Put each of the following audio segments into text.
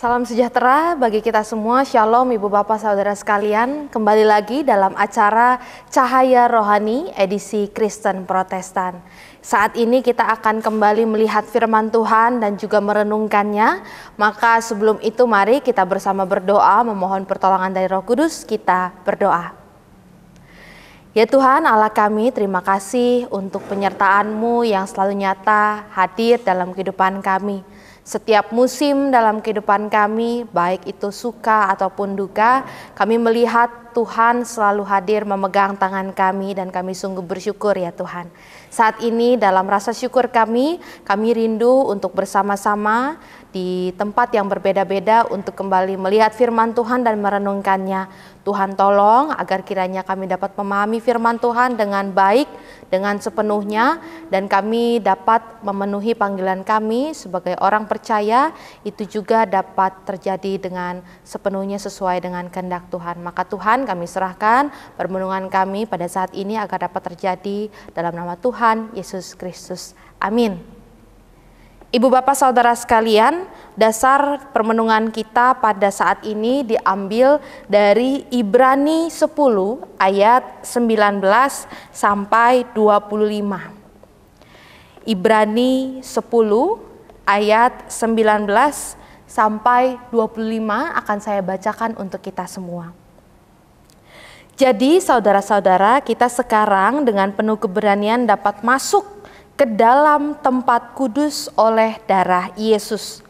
Salam sejahtera bagi kita semua, Shalom Ibu Bapak Saudara sekalian. Kembali lagi dalam acara Cahaya Rohani edisi Kristen Protestan. Saat ini kita akan kembali melihat firman Tuhan dan juga merenungkannya. Maka sebelum itu mari kita bersama berdoa memohon pertolongan dari Roh Kudus. Kita berdoa. Ya Tuhan Allah kami, terima kasih untuk penyertaan-Mu yang selalu nyata hadir dalam kehidupan kami. Setiap musim dalam kehidupan kami, baik itu suka ataupun duka, kami melihat Tuhan selalu hadir memegang tangan kami dan kami sungguh bersyukur ya Tuhan. Saat ini dalam rasa syukur kami rindu untuk bersama-sama di tempat yang berbeda-beda untuk kembali melihat firman Tuhan dan merenungkannya. Tuhan tolong agar kiranya kami dapat memahami firman Tuhan dengan baik, dengan sepenuhnya, dan kami dapat memenuhi panggilan kami sebagai orang percaya, itu juga dapat terjadi dengan sepenuhnya sesuai dengan kehendak Tuhan. Maka Tuhan kami serahkan permenungan kami pada saat ini agar dapat terjadi dalam nama Tuhan Yesus Kristus. Amin. Ibu bapak saudara sekalian, dasar permenungan kita pada saat ini diambil dari Ibrani 10 ayat 19 sampai 25. Ibrani 10 ayat 19 sampai 25 akan saya bacakan untuk kita semua. Jadi saudara-saudara, kita sekarang dengan penuh keberanian dapat masuk ke dalam tempat kudus oleh darah Yesus.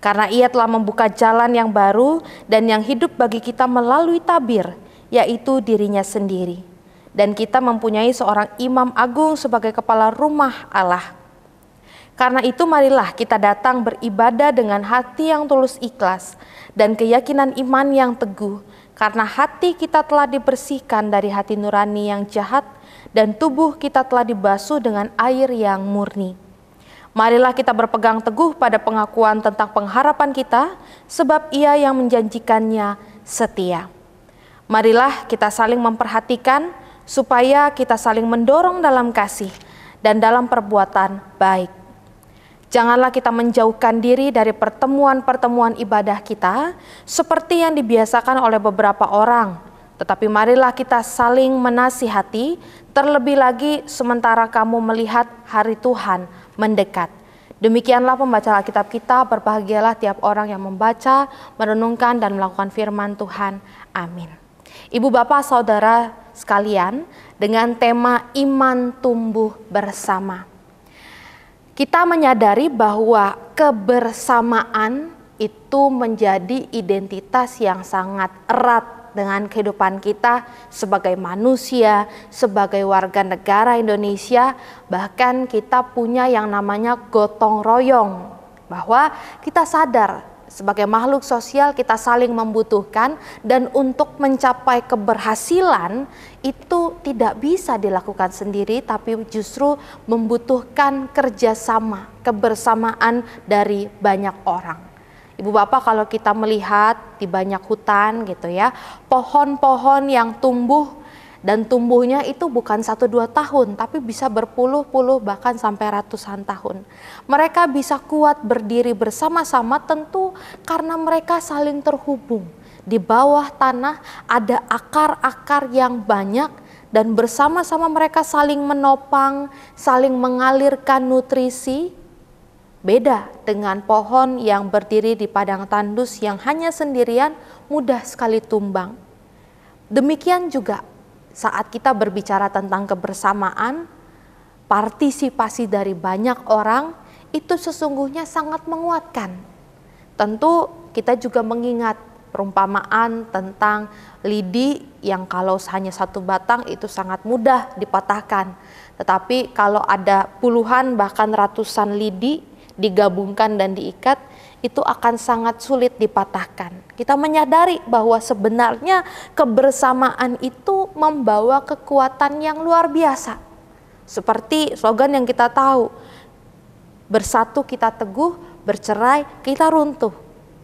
Karena Ia telah membuka jalan yang baru dan yang hidup bagi kita melalui tabir, yaitu dirinya sendiri. Dan kita mempunyai seorang imam agung sebagai kepala rumah Allah. Karena itu marilah kita datang beribadah dengan hati yang tulus ikhlas dan keyakinan iman yang teguh. Karena hati kita telah dibersihkan dari hati nurani yang jahat dan tubuh kita telah dibasuh dengan air yang murni. Marilah kita berpegang teguh pada pengakuan tentang pengharapan kita, sebab Ia yang menjanjikannya setia. Marilah kita saling memperhatikan, supaya kita saling mendorong dalam kasih dan dalam perbuatan baik. Janganlah kita menjauhkan diri dari pertemuan-pertemuan ibadah kita, seperti yang dibiasakan oleh beberapa orang. Tetapi marilah kita saling menasihati, terlebih lagi sementara kamu melihat hari Tuhan mendekat. Demikianlah pembacaan Alkitab kita, berbahagialah tiap orang yang membaca, merenungkan dan melakukan firman Tuhan. Amin. Ibu bapak saudara sekalian, dengan tema iman tumbuh bersama. Kita menyadari bahwa kebersamaan itu menjadi identitas yang sangat erat dengan kehidupan kita sebagai manusia, sebagai warga negara Indonesia. Bahkan kita punya yang namanya gotong royong, bahwa kita sadar sebagai makhluk sosial kita saling membutuhkan, dan untuk mencapai keberhasilan itu tidak bisa dilakukan sendiri, tapi justru membutuhkan kerjasama, kebersamaan dari banyak orang. Ibu bapak, kalau kita melihat di banyak hutan gitu ya, pohon-pohon yang tumbuh dan tumbuhnya itu bukan 1-2 tahun, tapi bisa berpuluh-puluh bahkan sampai ratusan tahun. Mereka bisa kuat berdiri bersama-sama tentu karena mereka saling terhubung. Di bawah tanah ada akar-akar yang banyak dan bersama-sama mereka saling menopang, saling mengalirkan nutrisi. Beda dengan pohon yang berdiri di padang tandus yang hanya sendirian, mudah sekali tumbang. Demikian juga saat kita berbicara tentang kebersamaan, partisipasi dari banyak orang itu sesungguhnya sangat menguatkan. Tentu kita juga mengingat perumpamaan tentang lidi yang kalau hanya satu batang itu sangat mudah dipatahkan. Tetapi kalau ada puluhan bahkan ratusan lidi digabungkan dan diikat, itu akan sangat sulit dipatahkan. Kita menyadari bahwa sebenarnya kebersamaan itu membawa kekuatan yang luar biasa. Seperti slogan yang kita tahu, bersatu kita teguh, bercerai kita runtuh.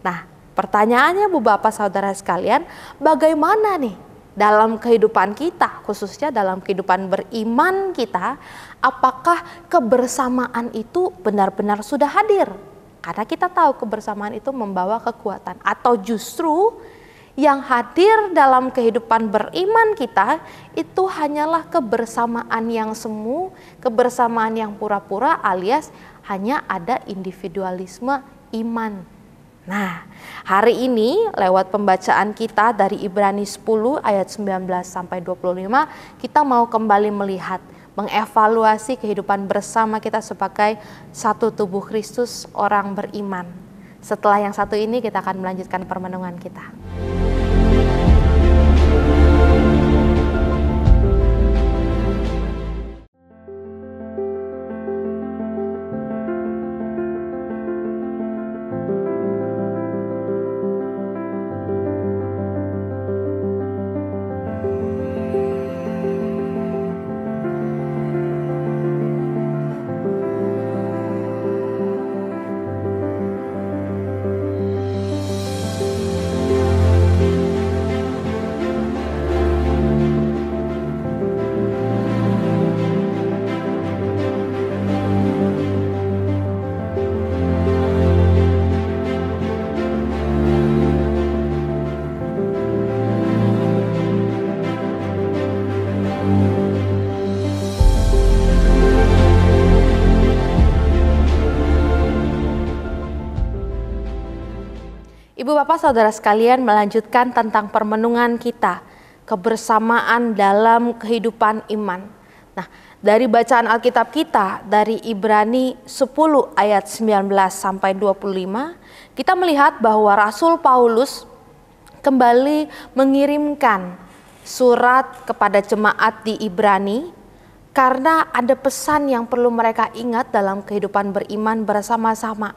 Nah, pertanyaannya Bu Bapak Saudara sekalian, bagaimana nih dalam kehidupan kita, khususnya dalam kehidupan beriman kita, apakah kebersamaan itu benar-benar sudah hadir? Karena kita tahu kebersamaan itu membawa kekuatan. Atau justru yang hadir dalam kehidupan beriman kita itu hanyalah kebersamaan yang semu, kebersamaan yang pura-pura, alias hanya ada individualisme iman. Nah, hari ini lewat pembacaan kita dari Ibrani 10 ayat 19 sampai 25, kita mau kembali melihat, mengevaluasi kehidupan bersama kita sebagai satu tubuh Kristus, orang beriman. Setelah yang satu ini kita akan melanjutkan permenungan kita. Ibu bapak saudara sekalian, melanjutkan tentang permenungan kita, kebersamaan dalam kehidupan iman. Nah, dari bacaan Alkitab kita dari Ibrani 10 ayat 19 sampai 25, kita melihat bahwa Rasul Paulus kembali mengirimkan surat kepada jemaat di Ibrani karena ada pesan yang perlu mereka ingat dalam kehidupan beriman bersama-sama.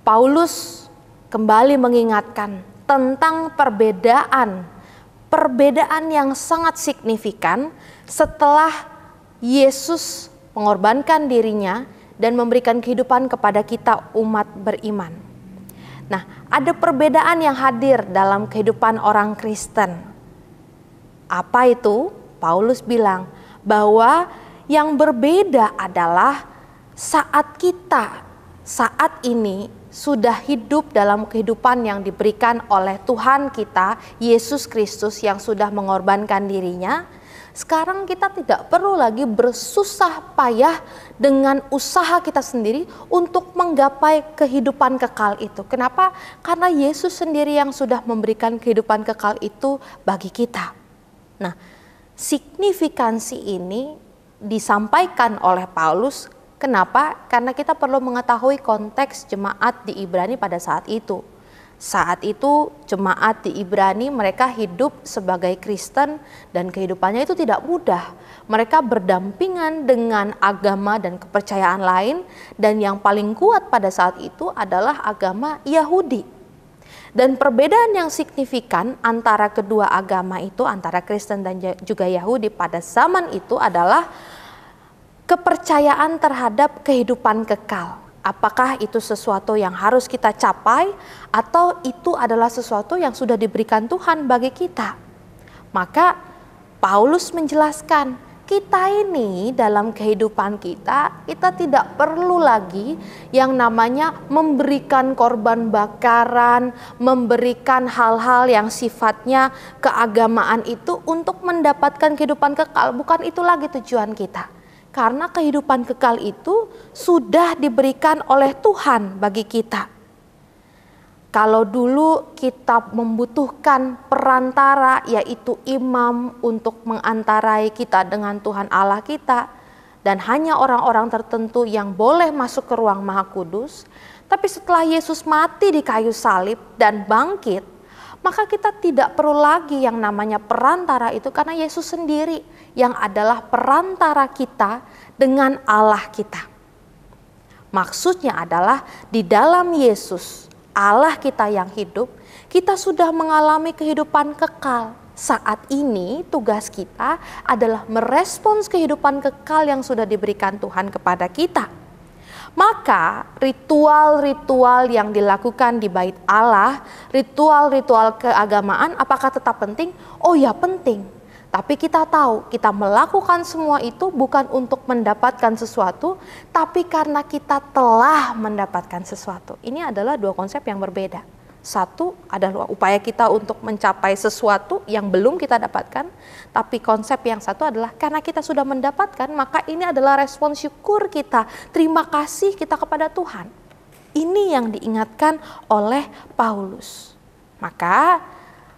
Paulus kembali mengingatkan tentang perbedaan yang sangat signifikan setelah Yesus mengorbankan dirinya dan memberikan kehidupan kepada kita umat beriman. Nah, ada perbedaan yang hadir dalam kehidupan orang Kristen. Apa itu? Paulus bilang bahwa yang berbeda adalah saat ini sudah hidup dalam kehidupan yang diberikan oleh Tuhan kita, Yesus Kristus yang sudah mengorbankan dirinya. Sekarang kita tidak perlu lagi bersusah payah dengan usaha kita sendiri untuk menggapai kehidupan kekal itu. Kenapa? Karena Yesus sendiri yang sudah memberikan kehidupan kekal itu bagi kita. Nah, signifikansi ini disampaikan oleh Paulus. Kenapa? Karena kita perlu mengetahui konteks jemaat di Ibrani pada saat itu. Saat itu jemaat di Ibrani mereka hidup sebagai Kristen dan kehidupannya itu tidak mudah. Mereka berdampingan dengan agama dan kepercayaan lain, dan yang paling kuat pada saat itu adalah agama Yahudi. Dan perbedaan yang signifikan antara kedua agama itu, antara Kristen dan juga Yahudi pada zaman itu adalah kepercayaan terhadap kehidupan kekal. Apakah itu sesuatu yang harus kita capai atau itu adalah sesuatu yang sudah diberikan Tuhan bagi kita? Maka Paulus menjelaskan, kita ini dalam kehidupan kita tidak perlu lagi yang namanya memberikan korban bakaran, memberikan hal-hal yang sifatnya keagamaan itu untuk mendapatkan kehidupan kekal. Bukan itu lagi tujuan kita. Karena kehidupan kekal itu sudah diberikan oleh Tuhan bagi kita. Kalau dulu kita membutuhkan perantara, yaitu imam untuk mengantarai kita dengan Tuhan Allah kita, dan hanya orang-orang tertentu yang boleh masuk ke ruang Maha Kudus. Tapi setelah Yesus mati di kayu salib dan bangkit, maka kita tidak perlu lagi yang namanya perantara itu, karena Yesus sendiri yang adalah perantara kita dengan Allah kita. Maksudnya adalah di dalam Yesus, Allah kita yang hidup, kita sudah mengalami kehidupan kekal. Saat ini tugas kita adalah merespons kehidupan kekal yang sudah diberikan Tuhan kepada kita. Maka ritual-ritual yang dilakukan di bait Allah, ritual-ritual keagamaan, apakah tetap penting? Oh ya, penting. Tapi kita tahu kita melakukan semua itu bukan untuk mendapatkan sesuatu, tapi karena kita telah mendapatkan sesuatu. Ini adalah dua konsep yang berbeda. Satu adalah upaya kita untuk mencapai sesuatu yang belum kita dapatkan, tapi konsep yang satu adalah karena kita sudah mendapatkan, maka ini adalah respon syukur kita, terima kasih kita kepada Tuhan. Ini yang diingatkan oleh Paulus. Maka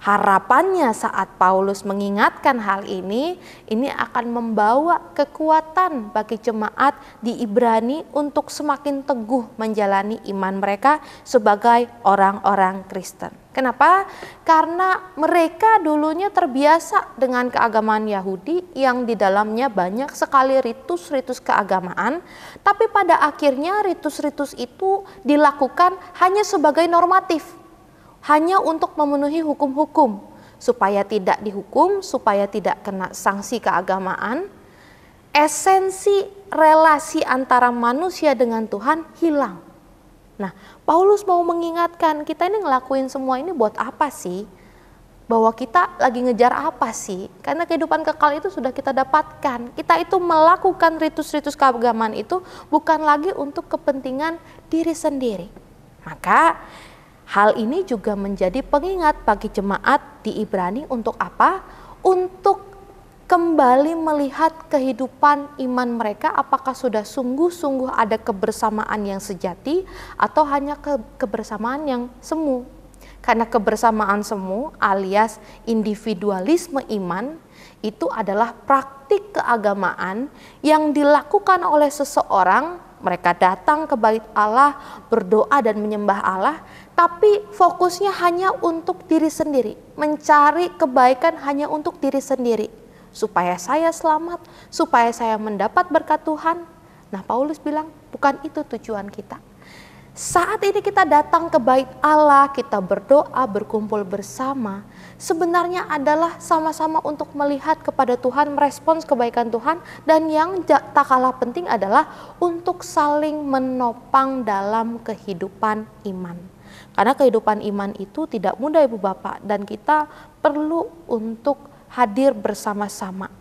harapannya saat Paulus mengingatkan hal ini akan membawa kekuatan bagi jemaat di Ibrani untuk semakin teguh menjalani iman mereka sebagai orang-orang Kristen. Kenapa? Karena mereka dulunya terbiasa dengan keagamaan Yahudi yang di dalamnya banyak sekali ritus-ritus keagamaan, tapi pada akhirnya ritus-ritus itu dilakukan hanya sebagai normatif. Hanya untuk memenuhi hukum-hukum, supaya tidak dihukum, supaya tidak kena sanksi keagamaan. Esensi relasi antara manusia dengan Tuhan hilang. Nah, Paulus mau mengingatkan kita ini ngelakuin semua ini buat apa sih? Bahwa kita lagi ngejar apa sih? Karena kehidupan kekal itu sudah kita dapatkan. Kita itu melakukan ritus-ritus keagamaan itu bukan lagi untuk kepentingan diri sendiri. Maka hal ini juga menjadi pengingat bagi jemaat di Ibrani untuk apa? Untuk kembali melihat kehidupan iman mereka, apakah sudah sungguh-sungguh ada kebersamaan yang sejati atau hanya kebersamaan yang semu. Karena kebersamaan semu alias individualisme iman itu adalah praktik keagamaan yang dilakukan oleh seseorang. Mereka datang ke bait Allah, berdoa dan menyembah Allah, tapi fokusnya hanya untuk diri sendiri, mencari kebaikan hanya untuk diri sendiri, supaya saya selamat, supaya saya mendapat berkat Tuhan. Nah, Paulus bilang, bukan itu tujuan kita. Saat ini kita datang ke bait Allah, kita berdoa, berkumpul bersama, sebenarnya adalah sama-sama untuk melihat kepada Tuhan, merespons kebaikan Tuhan, dan yang tak kalah penting adalah untuk saling menopang dalam kehidupan iman. Karena kehidupan iman itu tidak mudah Ibu Bapak, dan kita perlu untuk hadir bersama-sama.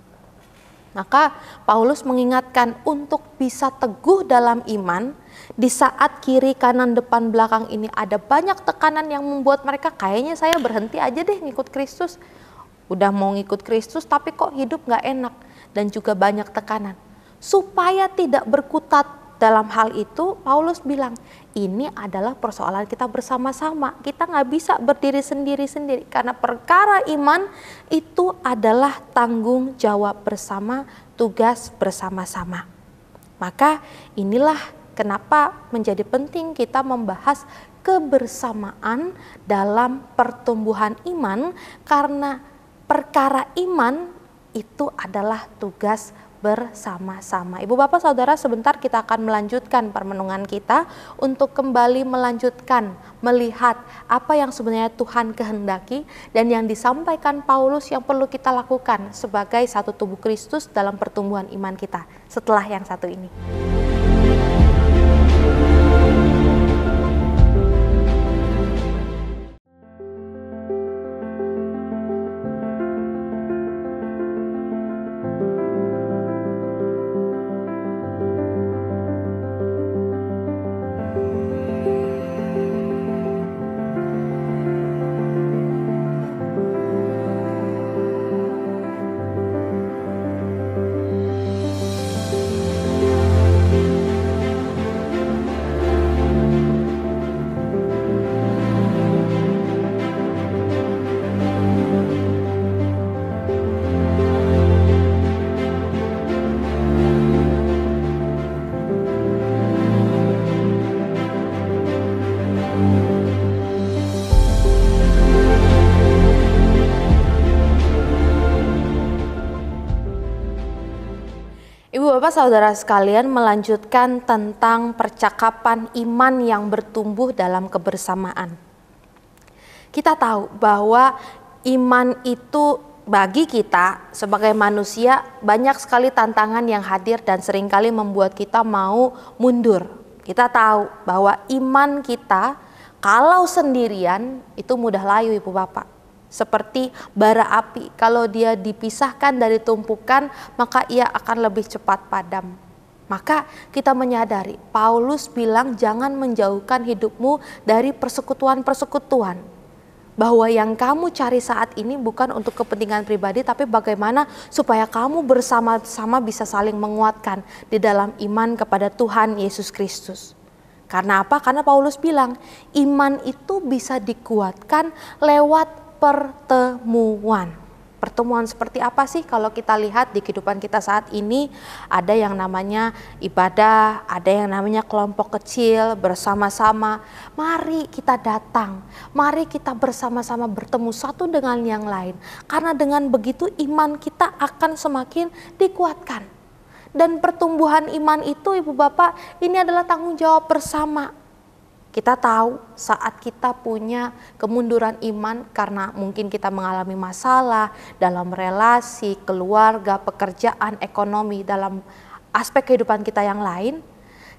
Maka Paulus mengingatkan untuk bisa teguh dalam iman di saat kiri, kanan, depan, belakang ini ada banyak tekanan yang membuat mereka kayaknya saya berhenti aja deh ngikut Kristus. Udah mau ngikut Kristus tapi kok hidup gak enak dan juga banyak tekanan. Supaya tidak berkutat dalam hal itu, Paulus bilang ini adalah persoalan kita bersama-sama. Kita gak bisa berdiri sendiri-sendiri karena perkara iman itu adalah tanggung jawab bersama, tugas bersama-sama. Maka inilah kenapa menjadi penting kita membahas kebersamaan dalam pertumbuhan iman, karena perkara iman itu adalah tugas bersama-sama. Ibu Bapak Saudara, sebentar kita akan melanjutkan permenungan kita untuk kembali melanjutkan melihat apa yang sebenarnya Tuhan kehendaki dan yang disampaikan Paulus yang perlu kita lakukan sebagai satu tubuh Kristus dalam pertumbuhan iman kita setelah yang satu ini. Bapak Saudara sekalian, melanjutkan tentang percakapan iman yang bertumbuh dalam kebersamaan. Kita tahu bahwa iman itu bagi kita sebagai manusia banyak sekali tantangan yang hadir dan seringkali membuat kita mau mundur. Kita tahu bahwa iman kita kalau sendirian itu mudah layu Ibu Bapak. Seperti bara api, kalau dia dipisahkan dari tumpukan, maka ia akan lebih cepat padam. Maka kita menyadari, Paulus bilang jangan menjauhkan hidupmu dari persekutuan-persekutuan. Bahwa yang kamu cari saat ini bukan untuk kepentingan pribadi, tapi bagaimana supaya kamu bersama-sama bisa saling menguatkan di dalam iman kepada Tuhan Yesus Kristus. Karena apa? Karena Paulus bilang, iman itu bisa dikuatkan lewat pertemuan. Pertemuan seperti apa sih? Kalau kita lihat di kehidupan kita saat ini, ada yang namanya ibadah, ada yang namanya kelompok kecil bersama-sama. Mari kita datang, mari kita bersama-sama bertemu satu dengan yang lain. Karena dengan begitu iman kita akan semakin dikuatkan. Dan pertumbuhan iman itu, Ibu Bapak, ini adalah tanggung jawab bersama. Kita tahu saat kita punya kemunduran iman karena mungkin kita mengalami masalah dalam relasi, keluarga, pekerjaan, ekonomi, dalam aspek kehidupan kita yang lain.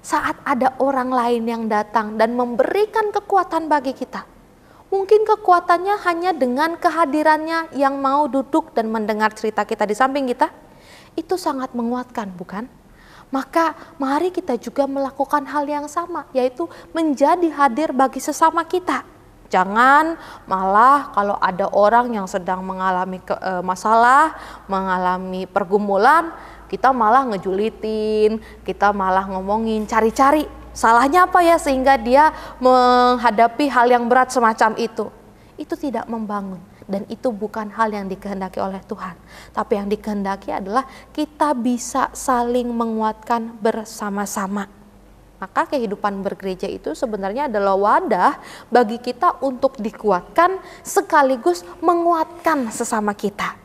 Saat ada orang lain yang datang dan memberikan kekuatan bagi kita. Mungkin kekuatannya hanya dengan kehadirannya yang mau duduk dan mendengar cerita kita di samping kita. Itu sangat menguatkan, bukan? Maka mari kita juga melakukan hal yang sama, yaitu menjadi hadir bagi sesama kita. Jangan malah kalau ada orang yang sedang mengalami masalah, mengalami pergumulan, kita malah ngejulitin, kita malah ngomongin, cari-cari salahnya apa ya sehingga dia menghadapi hal yang berat semacam itu. Itu tidak membangun. Dan itu bukan hal yang dikehendaki oleh Tuhan. Tapi yang dikehendaki adalah kita bisa saling menguatkan bersama-sama. Maka kehidupan bergereja itu sebenarnya adalah wadah bagi kita untuk dikuatkan sekaligus menguatkan sesama kita.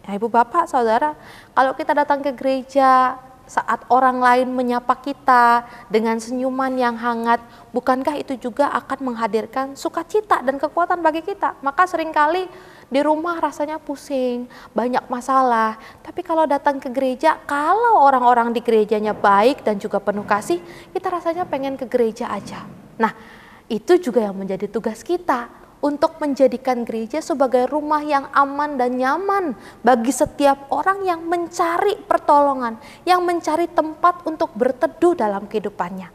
Ya, Ibu Bapak, Saudara, kalau kita datang ke gereja, saat orang lain menyapa kita dengan senyuman yang hangat, bukankah itu juga akan menghadirkan sukacita dan kekuatan bagi kita? Maka seringkali di rumah rasanya pusing, banyak masalah. Tapi kalau datang ke gereja, kalau orang-orang di gerejanya baik dan juga penuh kasih, kita rasanya pengen ke gereja aja. Nah, itu juga yang menjadi tugas kita. Untuk menjadikan gereja sebagai rumah yang aman dan nyaman bagi setiap orang yang mencari pertolongan, yang mencari tempat untuk berteduh dalam kehidupannya.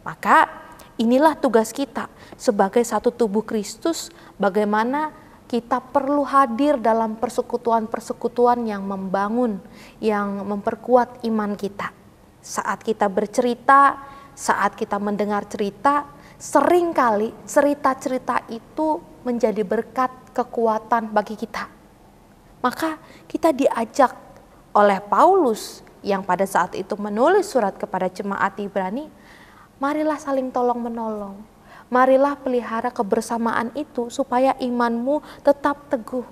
Maka inilah tugas kita sebagai satu tubuh Kristus, bagaimana kita perlu hadir dalam persekutuan-persekutuan yang membangun, yang memperkuat iman kita. Saat kita bercerita, saat kita mendengar cerita, seringkali cerita-cerita itu menjadi berkat kekuatan bagi kita. Maka kita diajak oleh Paulus yang pada saat itu menulis surat kepada jemaat Ibrani, marilah saling tolong menolong. Marilah pelihara kebersamaan itu supaya imanmu tetap teguh.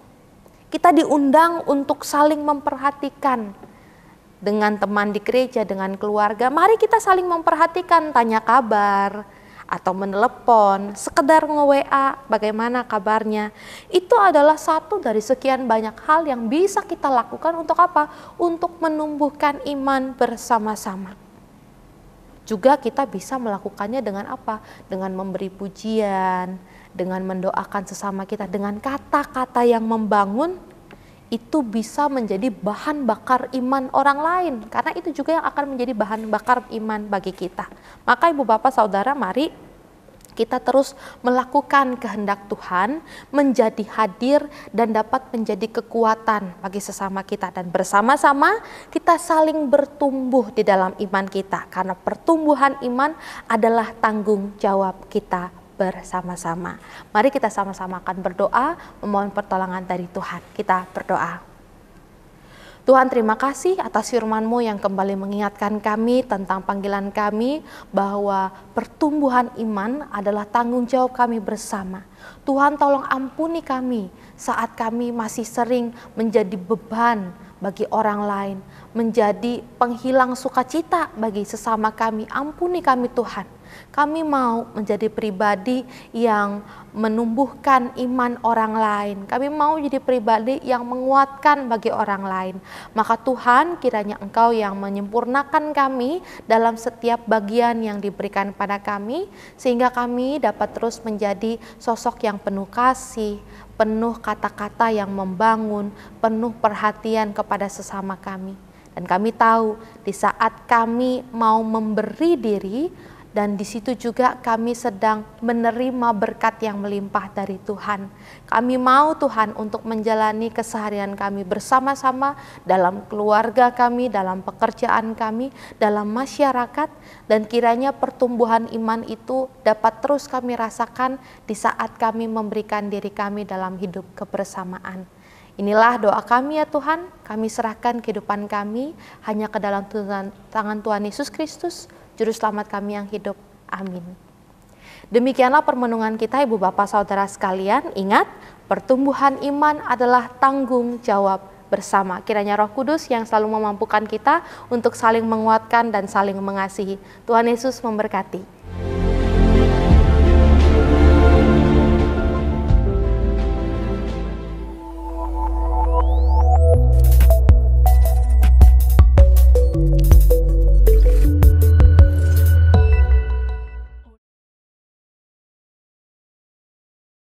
Kita diundang untuk saling memperhatikan dengan teman di gereja, dengan keluarga. Mari kita saling memperhatikan, tanya kabar, atau menelepon, sekedar nge-WA bagaimana kabarnya. Itu adalah satu dari sekian banyak hal yang bisa kita lakukan untuk apa? Untuk menumbuhkan iman bersama-sama. Juga kita bisa melakukannya dengan apa? Dengan memberi pujian, dengan mendoakan sesama kita, dengan kata-kata yang membangun. Itu bisa menjadi bahan bakar iman orang lain. Karena itu juga yang akan menjadi bahan bakar iman bagi kita. Maka Ibu Bapak Saudara, mari kita terus melakukan kehendak Tuhan, menjadi hadir dan dapat menjadi kekuatan bagi sesama kita. Dan bersama-sama kita saling bertumbuh di dalam iman kita. Karena pertumbuhan iman adalah tanggung jawab kita bersama-sama. Mari kita sama-sama akan berdoa, memohon pertolongan dari Tuhan. Kita berdoa. Tuhan, terima kasih atas firman-Mu yang kembali mengingatkan kami tentang panggilan kami bahwa pertumbuhan iman adalah tanggung jawab kami bersama. Tuhan, tolong ampuni kami saat kami masih sering menjadi beban bagi orang lain, menjadi penghilang sukacita bagi sesama kami. Ampuni kami Tuhan. Kami mau menjadi pribadi yang menumbuhkan iman orang lain. Kami mau jadi pribadi yang menguatkan bagi orang lain. Maka Tuhan, kiranya Engkau yang menyempurnakan kami dalam setiap bagian yang diberikan pada kami, sehingga kami dapat terus menjadi sosok yang penuh kasih, penuh kata-kata yang membangun, penuh perhatian kepada sesama kami. Dan kami tahu di saat kami mau memberi diri, dan di situ juga kami sedang menerima berkat yang melimpah dari Tuhan. Kami mau Tuhan untuk menjalani keseharian kami bersama-sama dalam keluarga kami, dalam pekerjaan kami, dalam masyarakat, dan kiranya pertumbuhan iman itu dapat terus kami rasakan di saat kami memberikan diri kami dalam hidup kebersamaan. Inilah doa kami ya Tuhan, kami serahkan kehidupan kami hanya ke dalam tangan Tuhan Yesus Kristus, Juru Selamat kami yang hidup. Amin. Demikianlah permenungan kita Ibu Bapak Saudara sekalian. Ingat, pertumbuhan iman adalah tanggung jawab bersama. Kiranya Roh Kudus yang selalu memampukan kita untuk saling menguatkan dan saling mengasihi. Tuhan Yesus memberkati.